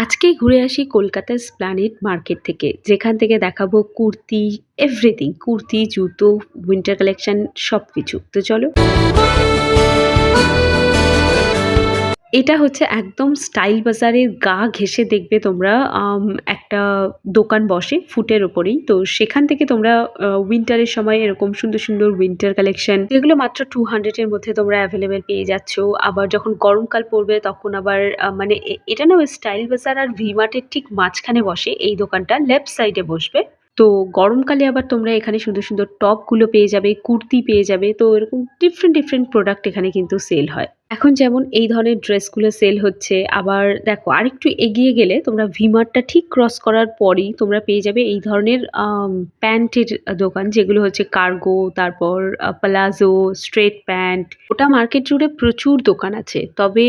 আজকেই ঘুরে আসি কলকাতার এসপ্ল্যানেড মার্কেট থেকে। যেখান থেকে দেখাবো কুর্তি, এভরিথিং কুর্তি, জুতো, উইন্টার কালেকশন সবকিছু। তো চলো। এটা হচ্ছে একদম স্টাইল বাজারের গা ঘেঁষে দেখবে তোমরা একটা দোকান বসে ফুটের ওপরেই। তো সেখান থেকে তোমরা উইন্টারের সময় এরকম সুন্দর, সুন্দর উইন্টার কালেকশন যেগুলো মাত্র 200 এর মধ্যে তোমরা এভেইলেবল পেয়ে যাচ্ছ। আবার যখন গরমকাল পড়বে তখন আবার মানে এটা না ওই স্টাইল বাজার আর ভি-মার্টের ঠিক মাঝখানে বসে এই দোকানটা। লেফট সাইডে বসবে। তো গরমকালে আবার তোমরা এখানে সুন্দর, সুন্দর টপগুলো পেয়ে যাবে, কুর্তি পেয়ে যাবে। তো এরকম ডিফারেন্ট, ডিফারেন্ট প্রোডাক্ট এখানে কিন্তু সেল হয়। এখন যেমন এই ধরনের ড্রেসগুলো সেল হচ্ছে। আবার দেখো আরেকটু এগিয়ে গেলে তোমরা ভি-মার্টটা ঠিক ক্রস করার পরেই তোমরা পেয়ে যাবে এই ধরনের প্যান্টের দোকান যেগুলো হচ্ছে কার্গো, তারপর পালাজো, স্ট্রেট প্যান্ট। ওটা মার্কেট জুড়ে প্রচুর দোকান আছে। তবে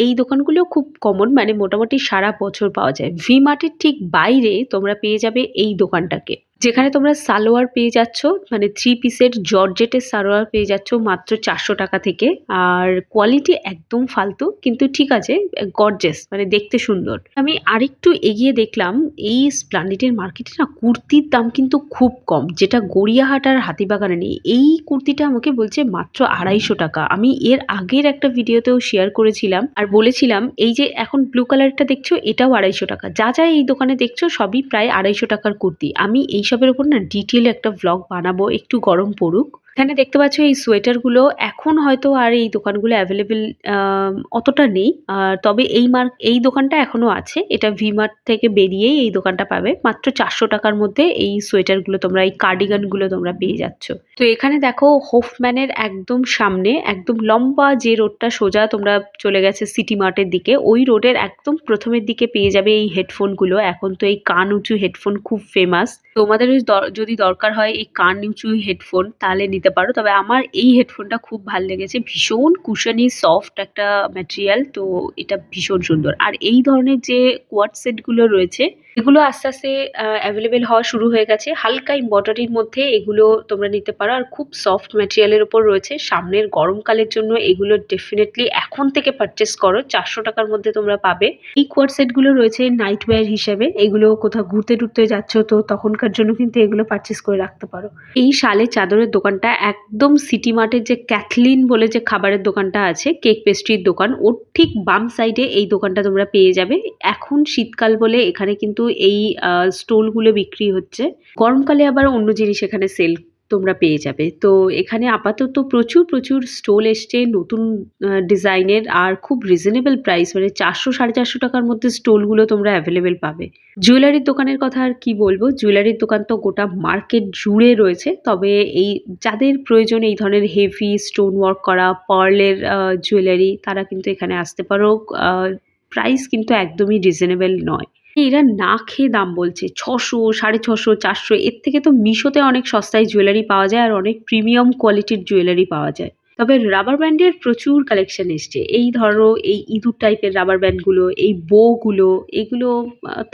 এই দোকানগুলো খুব কমন, মানে মোটামুটি সারা বছর পাওয়া যায়। ভি-মার্টের ঠিক বাইরে তোমরা পেয়ে যাবে এই দোকানটাকে। যেখানে তোমরা সালোয়ার পেয়ে যাচ্ছ, মানে 3 পিসের জর্জেটের সালোয়ার পেয়ে যাচ্ছ মাত্র 400 টাকা থেকে। আর কোয়ালিটি একদম ফালতু, কিন্তু ঠিক আছে, গর্জিয়াস, মানে দেখতে সুন্দর। আমি আরেকটু এগিয়ে দেখলাম এই এসপ্ল্যানেডের মার্কেটে না কুর্তির দাম কিন্তু খুব কম, যেটা গড়িয়াহাট আর হাতিবাগানে নেই। এই কুর্তিটা আমাকে বলছে মাত্র 250 টাকা। আমি এর আগের একটা ভিডিওতেও শেয়ার করেছিলাম আর বলেছিলাম এই যে এখন ব্লু কালারটা দেখছো এটাও 250 টাকা। যা যা এই দোকানে দেখছো সবই প্রায় 250 টাকার কুর্তি। আমি এইসবের উপর না ডিটেল একটা ভ্লগ বানাবো একটু গরম পড়ুক। এখানে দেখতে পাচ্ছ এই সোয়েটারগুলো এখন হয়তো আর এই দোকানগুলো অ্যাভেলেবেল অতটা নেই। তবে এই দোকানটা এখনো আছে। এটা ভি-মার্ট থেকে বেরিয়েই এই দোকানটা পাবে। মাত্র 400 টাকার মধ্যে এই সোয়েটারগুলো তোমরা, এই কার্ডিগানগুলো তোমরা পেয়ে যাচ্ছ। তো এখানে দেখো হোফম্যানের একদম সামনে, একদম লম্বা যে রোডটা সোজা তোমরা চলে গেছে সিটি মার্টের দিকে, ওই রোডের একদম প্রথমের দিকে পেয়ে যাবে এই হেডফোনগুলো। এখন তো এই কান উঁচু হেডফোন খুব ফেমাস। তোমাদের যদি দরকার হয় এই কান উঁচু হেডফোন তাহলে নিতে পারো। তবে আমার এই হেডফোনটা খুব ভাল লেগেছে। ভীষণ কুশনি সফট একটা ম্যাটেরিয়াল। তো এটা ভীষণ সুন্দর। আর এই ধরনের যে কোয়াড সেটগুলো রয়েছে এগুলো আস্তে আস্তে অ্যাভেলেবেল হওয়া শুরু হয়ে গেছে। হালকা এমব্রয়ডারির মধ্যে এগুলো তোমরা নিতে পারো আর খুব সফট ম্যাটেরিয়ালের উপর রয়েছে। সামনের গরমকালের জন্য এগুলো ডেফিনেটলি এখন থেকে পারচেস করো। 400 টাকার মধ্যে তোমরা পাবে। এই কোয়াড সেটগুলো রয়েছে নাইট ওয়্যার হিসেবে। এগুলো কোথাও ঘুরতে টুরতে যাচ্ছ তো তখনকার জন্য কিন্তু এগুলো পারচেস করে রাখতে পারো। এই শালের চাদরের দোকানটা একদম সিটি মার্টের যে ক্যাথলিন বলে যে খাবারের দোকানটা আছে, কেক পেস্ট্রির দোকান, ওর ঠিক বাম সাইডে এই দোকানটা তোমরা পেয়ে যাবে। এখন শীতকাল বলে এখানে কিন্তু এই স্টোলগুলো বিক্রি হচ্ছে। গরমকালে আবার অন্য জিনিস এখানে সেল তোমরা পেয়ে যাবে। তো এখানে আপাতত প্রচুর, প্রচুর স্টল এসছে নতুন ডিজাইনের আর খুব রিজনেবল প্রাইস, মানে 400 450 টাকার মধ্যে স্টলগুলো তোমরা অ্যাভেলেবেল পাবে। জুয়েলারির দোকানের কথা আর কি বলবো, জুয়েলারির দোকান তো গোটা মার্কেট জুড়ে রয়েছে। তবে এই যাদের প্রয়োজন এই ধরনের হেভি স্টোন ওয়ার্ক করা পার্লের জুয়েলারি, তারা কিন্তু এখানে আসতে পারো। প্রাইস কিন্তু একদমই রিজনেবল নয়। এরা না খেয়ে দাম বলছে 600, 650, 400। এর থেকে তো মিশোতে অনেক সস্তায় জুয়েলারি পাওয়া যায় আর অনেক প্রিমিয়াম কোয়ালিটির জুয়েলারি পাওয়া যায়। তবে রাবার ব্যান্ডের প্রচুর কালেকশন এসছে। এই ধরো এই ইঁদুর টাইপের রাবার ব্যান্ডগুলো, এই বউগুলো, এগুলো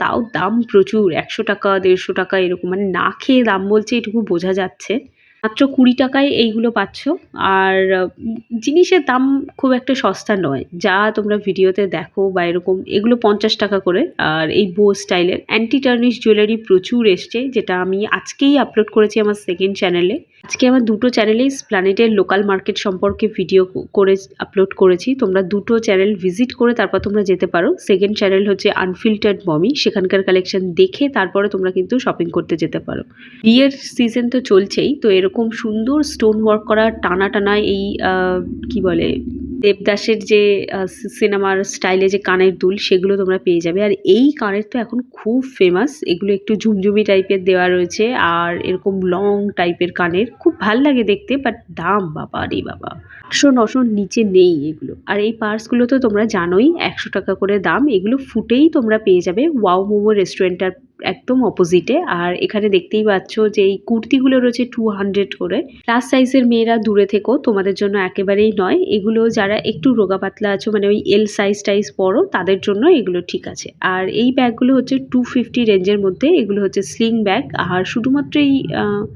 তাও দাম প্রচুর। 100 টাকা, 150 টাকা এরকম, মানে না খেয়ে দাম বলছে এটুকু বোঝা যাচ্ছে। মাত্র 20 টাকায় এইগুলো পাচ্ছ। আর জিনিসের দাম খুব একটা সস্তা নয়। যা তোমরা ভিডিওতে দেখো বা এরকম, এগুলো 50 টাকা করে। আর এই বো স্টাইলের অ্যান্টি টার্নিশ জুয়েলারি প্রচুর এসছে, যেটা আমি আজকেই আপলোড করেছি আমার সেকেন্ড চ্যানেলে। আজকে আমার দুটো চ্যানেলেই এসপ্ল্যানেডের লোকাল মার্কেট সম্পর্কে ভিডিও করে আপলোড করেছি। তোমরা দুটো চ্যানেল ভিজিট করে তারপর তোমরা যেতে পারো। সেকেন্ড চ্যানেল হচ্ছে আনফিল্টার্ড মমি, সেখানকার কালেকশন দেখে তারপরে তোমরা কিন্তু শপিং করতে যেতে পারো। বিয়ের সিজন তো চলছেই, তো এরকম সুন্দর স্টোন ওয়ার্ক করা টানা টানা এই কি বলে দেবদাসের যে সিনেমার স্টাইলে যে কানের দুল, সেগুলো তোমরা পেয়ে যাবে। আর এই কানের তো এখন খুব ফেমাস। এগুলো একটু ঝুমঝুমি টাইপের দেওয়া রয়েছে আর এরকম লং টাইপের কানের, খুব ভাল লাগে দেখতে। বাট দাম বাবা রে বাবা, 800 900 নিচে নেই এগুলো। আর এই পার্সগুলো তো তোমরা জানোই 100 টাকা করে দাম। এগুলো ফুটেই তোমরা পেয়ে যাবে ওয়াও মোমো রেস্টুরেন্টটার একদম অপোজিটে। আর এখানে দেখতেই পাচ্ছ যে এই কুর্তিগুলো রয়েছে 200 করে। প্লাস সাইজের মেয়েরা দূরে থেকো, তোমাদের জন্য একেবারেই নয়। এগুলো যারা একটু রোগা পাতলা আছো মানে ওই এল সাইজ টাইজ পরো তাদের জন্য এগুলো ঠিক আছে। আর এই ব্যাগগুলো হচ্ছে 250 রেঞ্জের মধ্যে। এগুলো হচ্ছে স্লিং ব্যাগ। আর শুধুমাত্র এই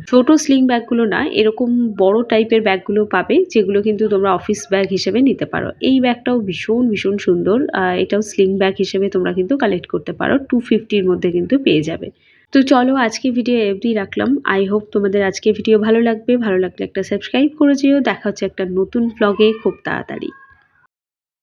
ছোট স্লিং ব্যাগগুলো না, এরকম বড় টাইপের ব্যাগগুলো পাবে যেগুলো কিন্তু তোমরা অফিস ব্যাগ হিসেবে নিতে পারো। এই ব্যাগটাও ভীষণ সুন্দর। এটাও স্লিং ব্যাগ হিসেবে তোমরা কিন্তু কালেক্ট করতে পারো। 250 র মধ্যে কিন্তু পেয়ে যাবে। তো চলো আজকে ভিডিও অবধি রাখলাম। আই হোপ তোমাদের আজকে ভিডিও ভালো লাগবে। ভালো লাগলে একটা সাবস্ক্রাইব করে যেও। দেখা হচ্ছে একটা নতুন ভ্লগে খুব তাড়াতাড়ি।